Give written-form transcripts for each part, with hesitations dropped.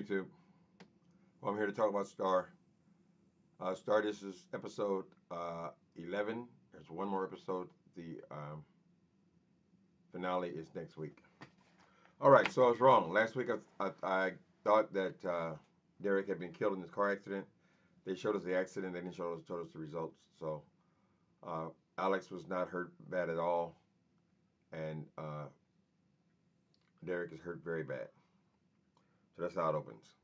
YouTube. Well, I'm here to talk about Star. Star, this is episode 11. There's one more episode. The finale is next week. All right, so I was wrong. Last week I thought that Derek had been killed in this car accident. They showed us the accident. They didn't told us the results. So uh, Alex was not hurt bad at all, and Derek is hurt very bad. So that's how it opens.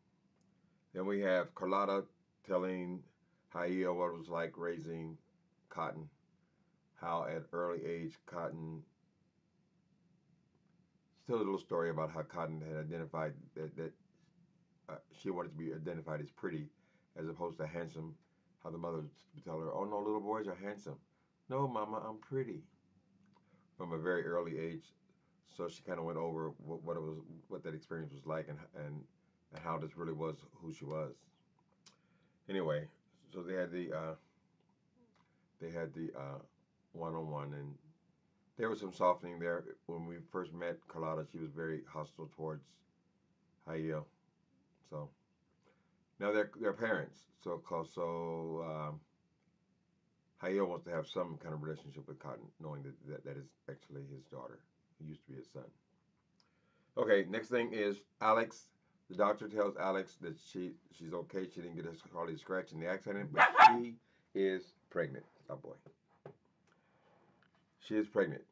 Then we have Carlotta telling Haia what it was like raising Cotton, how at early age Cotton, still a little story about how Cotton had identified that she wanted to be identified as pretty as opposed to handsome, how the mother would tell her, oh no, little boys are handsome. No, mama, I'm pretty. From a very early age. So she kind of went over what it was, what that experience was like, and how this really was who she was. Anyway, so they had the one-on-one, and there was some softening there. When we first met Carlotta, she was very hostile towards Hael. So now they're parents. So Hael wants to have some kind of relationship with Cotton, knowing that is actually his daughter, who used to be his son. Okay, next thing is Alex. The doctor tells Alex that she's okay. She didn't get hardly a scratch in the accident, but she is pregnant. Oh boy, she is pregnant.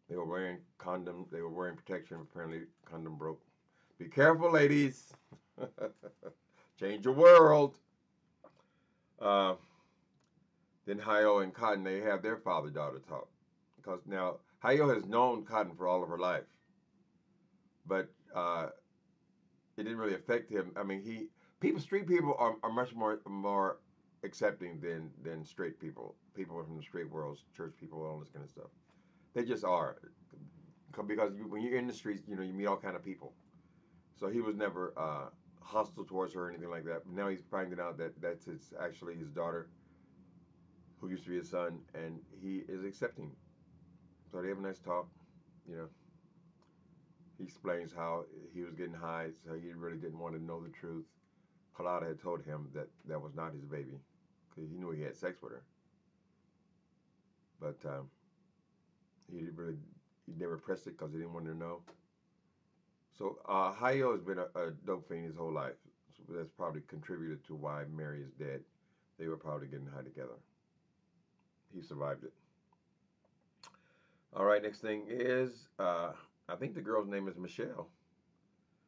They were wearing condom. They were wearing protection. Apparently, condom broke. Be careful, ladies. Change your world. Uh, then Hayo and Cotton, they have their father-daughter talk, because now Hayo has known Cotton for all of her life, but it didn't really affect him. I mean, street people are much more accepting than straight people. People from the straight world, church people, all this kind of stuff. They just are, because when you're in the streets, you meet all kind of people. So he was never hostile towards her or anything like that. Now he's finding out that actually his daughter, who used to be his son, and he is accepting. So they have a nice talk. You know, he explains how he was getting high, so he really didn't want to know the truth. Carlotta had told him that that was not his baby, because he knew he had sex with her, but he never pressed it because he didn't want her to know. So Hayo has been a dope fiend his whole life. So that's probably contributed to why Mary is dead. They were probably getting high together. He survived it. All right, next thing is, I think the girl's name is Michelle.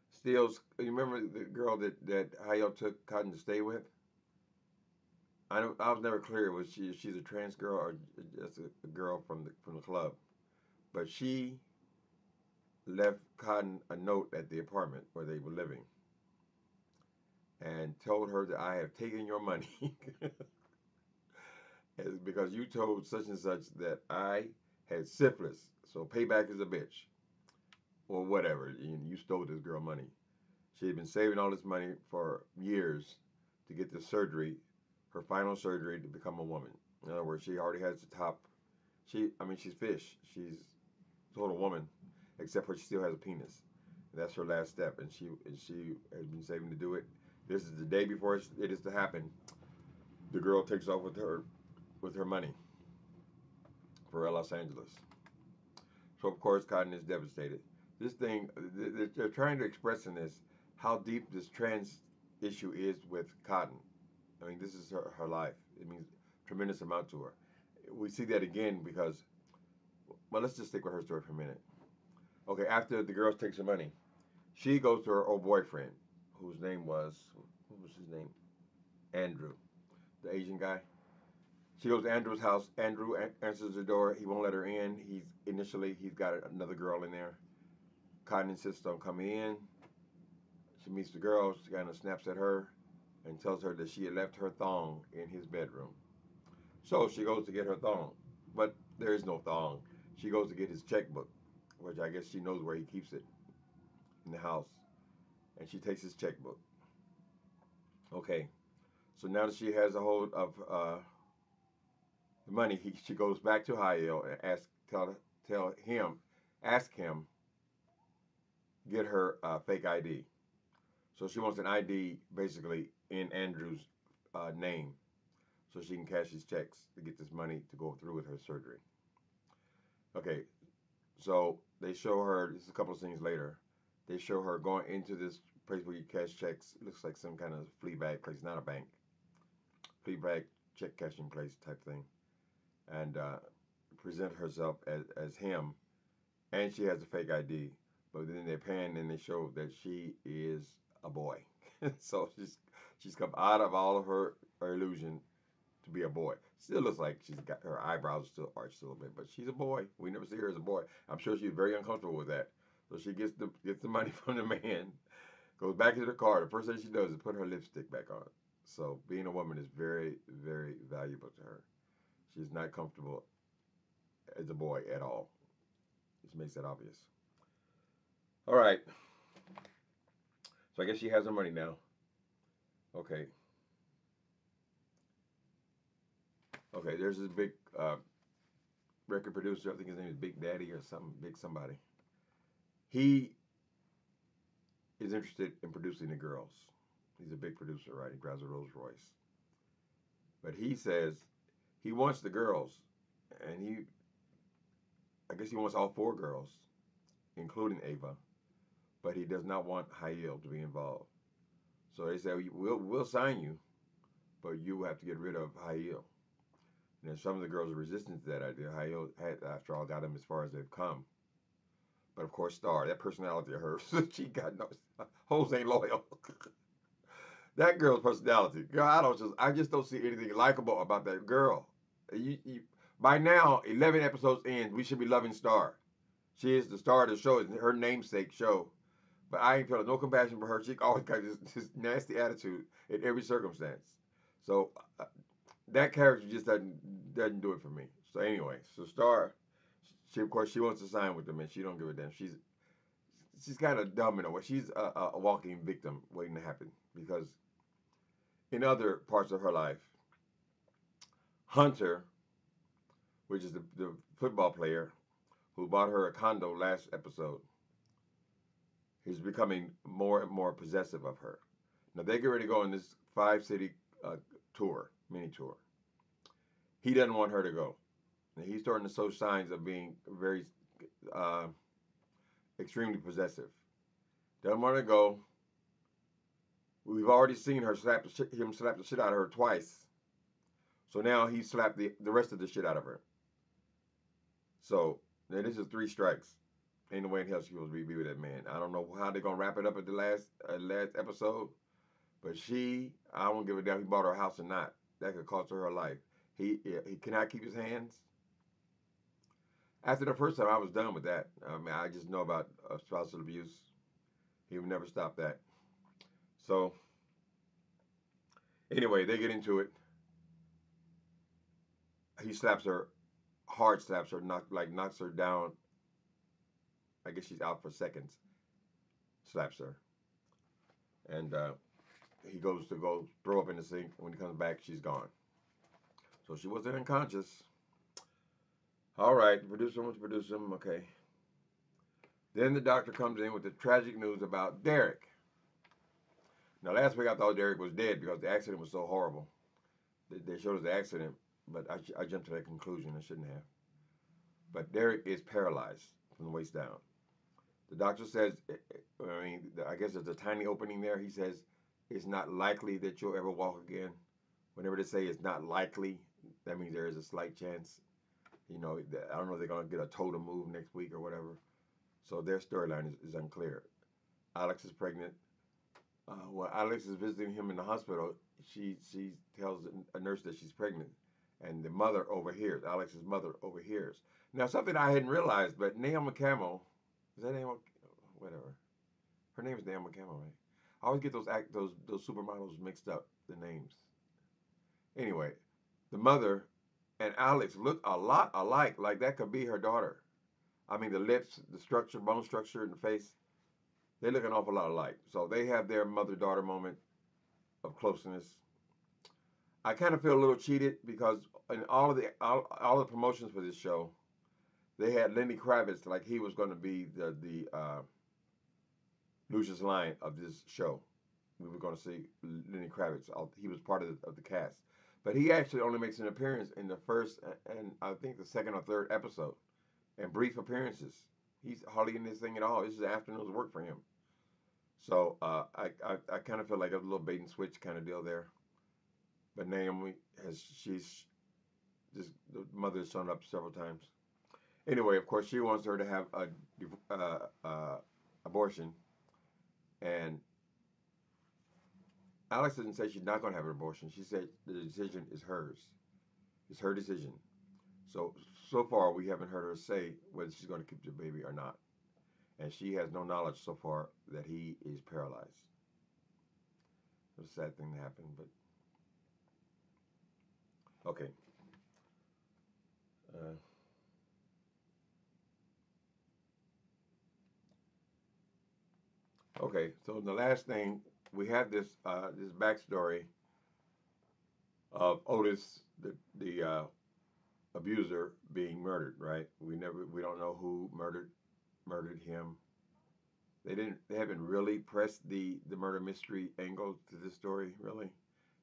Steele's, you remember the girl that Hayo took Cotton to stay with? I was never clear. Was she's a trans girl or just a girl from the club? But she left Cotton a note at the apartment where they were living and told her that I have taken your money because you told such and such that I had syphilis. So payback is a bitch. Or whatever. You stole this girl money. She had been saving all this money for years to get this surgery, her final surgery to become a woman. In other words, she already has the top. She's fish. She's total woman, except for she still has a penis. That's her last step, and she has been saving to do it. This is the day before it is to happen. The girl takes off with her money for Los Angeles. So of course, Cotton is devastated. This thing they're trying to express in this how deep this trans issue is with Cotton. I mean, this is her life. It means a tremendous amount to her. We see that again because, well, let's just stick with her story for a minute. Okay, after the girl takes her money, she goes to her old boyfriend, whose name was, what was his name? Andrew, the Asian guy. She goes to Andrew's house. Andrew answers the door. He won't let her in. He's got another girl in there. Cotton insists on coming in. She meets the girl. She kind of snaps at her and tells her that she had left her thong in his bedroom. So she goes to get her thong, but there is no thong. She goes to get his checkbook, which I guess she knows where he keeps it in the house, and she takes his checkbook. Okay, so now that she has a hold of the money, she goes back to Hael and ask him, get her fake ID. So she wants an ID basically in Andrew's name so she can cash his checks to get this money to go through with her surgery. Okay, so they show her, this is a couple of scenes later, they show her going into this place where you cash checks. It looks like some kind of flea bag place, not a bank. Flea bag check cashing place type thing. And present herself as him. And she has a fake ID. But then they pan and they show that she is a boy. So she's come out of all of her illusion to be a boy. Still looks like she's got her eyebrows still arched a little bit, but she's a boy. We never see her as a boy. I'm sure she's very uncomfortable with that. So she gets the money from the man, goes back to the car. The first thing she does is put her lipstick back on. So being a woman is very, very valuable to her. She's not comfortable as a boy at all. Just makes that obvious. All right. So I guess she has her money now. Okay. Okay, there's this big record producer. I think his name is Big Daddy or something, Big somebody. He is interested in producing the girls. He's a big producer, right? He drives a Rolls Royce. But he says he wants the girls, and I guess he wants all four girls, including Ava, but he does not want Hail to be involved. So they say, we'll sign you, but you have to get rid of Hail. And then some of the girls are resistant to that idea. Hail had, after all, got them as far as they've come. But of course, Star, that personality of hers, she got no, hoes ain't loyal. That girl's personality, girl, I just don't see anything likable about that girl. By now, 11 episodes in, we should be loving Star. She is the star of the show. It's her namesake show. But I ain't feeling no compassion for her. She always got this nasty attitude in every circumstance. So that character just doesn't do it for me. So anyway, so Star, of course she wants to sign with them, and she don't give a damn. She's kind of dumb in a way. She's a walking victim waiting to happen because in other parts of her life, Hunter, which is the football player who bought her a condo last episode, he's becoming more and more possessive of her. Now they get ready to go on this 5-city mini tour. He doesn't want her to go. And he's starting to show signs of being very extremely possessive. Doesn't want to go. We've already seen him slap the shit out of her twice. So now he slapped the rest of the shit out of her. So now this is 3 strikes. Ain't no way in hell she was to be with that man. I don't know how they're gonna wrap it up at the last episode, but I don't give a damn if he bought her house or not. That could cost her life. He cannot keep his hands. After the first time, I was done with that. I mean, I just know about spousal abuse. He would never stop that. So anyway, they get into it. He slaps her, hard slaps her, knocks her down. I guess she's out for seconds. Slaps her, and he goes to go throw up in the sink. When he comes back, she's gone. So she wasn't unconscious. All right, produce him. Okay. Then the doctor comes in with the tragic news about Derek. Now, last week I thought Derek was dead because the accident was so horrible. They showed us the accident, but I jumped to that conclusion. I shouldn't have. But Derek is paralyzed from the waist down. The doctor says, I guess there's a tiny opening there. He says, it's not likely that you'll ever walk again. Whenever they say it's not likely, that means there is a slight chance. I don't know if they're going to get a totem move next week or whatever. So their storyline is unclear. Alex is pregnant. When Alex is visiting him in the hospital, she tells a nurse that she's pregnant. And the mother overhears. Alex's mother overhears. Now, something I hadn't realized, but Naomi Campbell, is that Naomi? Whatever. Her name is Naomi Campbell, right? I always get those supermodels mixed up, the names. Anyway, the mother and Alex look a lot alike, like that could be her daughter. I mean, the lips, the structure, bone structure, and the face, they look an awful lot alike. So they have their mother-daughter moment of closeness. I kind of feel a little cheated because in all the promotions for this show, they had Lenny Kravitz like he was going to be the Lucius Lyon of this show. we were going to see Lenny Kravitz. He was part of the cast, but he actually only makes an appearance in the first and I think the second or third episode, and brief appearances. He's hardly in this thing at all. This is afternoon's work for him. So I kind of feel like a little bait and switch kind of deal there. But Naomi she's just the mother has shown up several times. Anyway, of course, she wants her to have a abortion, and Alex didn't say she's not going to have an abortion. She said the decision is hers. It's her decision. So so far we haven't heard her say whether she's going to keep the baby or not, and she has no knowledge so far that he is paralyzed. It was a sad thing to happen, but okay. Uh, okay. So the last thing we have this backstory of Otis, the abuser, being murdered. Right? We don't know who murdered him. They haven't really pressed the murder mystery angle to this story really.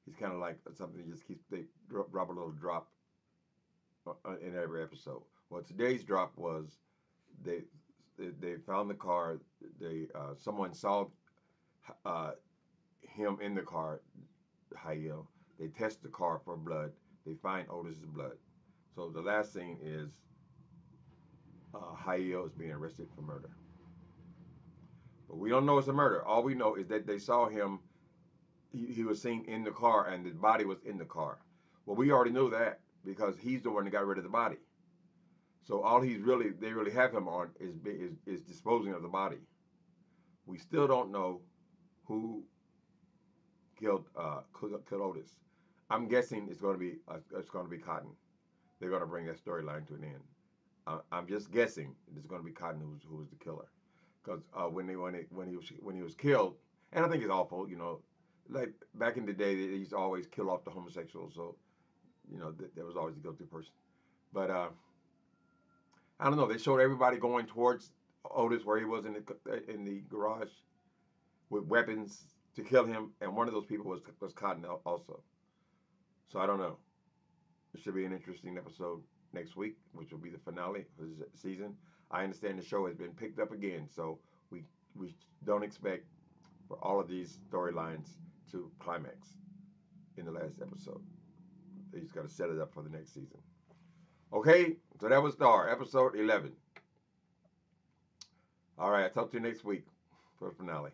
He's kind of like something that just keeps they drop a little drop in every episode. Well, today's drop was they they found the car. They someone saw uh, him in the car, Hayel. They test the car for blood. They find Otis's blood. So the last thing is Hayel is being arrested for murder. But we don't know it's a murder. All we know is that they saw him. He was seen in the car, and his body was in the car. Well, we already knew that because he's the one that got rid of the body. So all they really have him on is disposing of the body. We still don't know who killed Otis. I'm guessing it's going to be Cotton. They're going to bring that storyline to an end. I'm just guessing it's going to be Cotton who was the killer, because when he was killed, and I think it's awful. Like back in the day, they used to always kill off the homosexuals. So there was always a guilty person. But I don't know. They showed everybody going towards Otis where he was in the garage with weapons to kill him, and one of those people was Cotton also. So I don't know. It should be an interesting episode next week, which will be the finale for the season. I understand the show has been picked up again, so we don't expect for all of these storylines to climax in the last episode. They just got to set it up for the next season. Okay, so that was Star, episode 11. All right, I'll talk to you next week for the finale.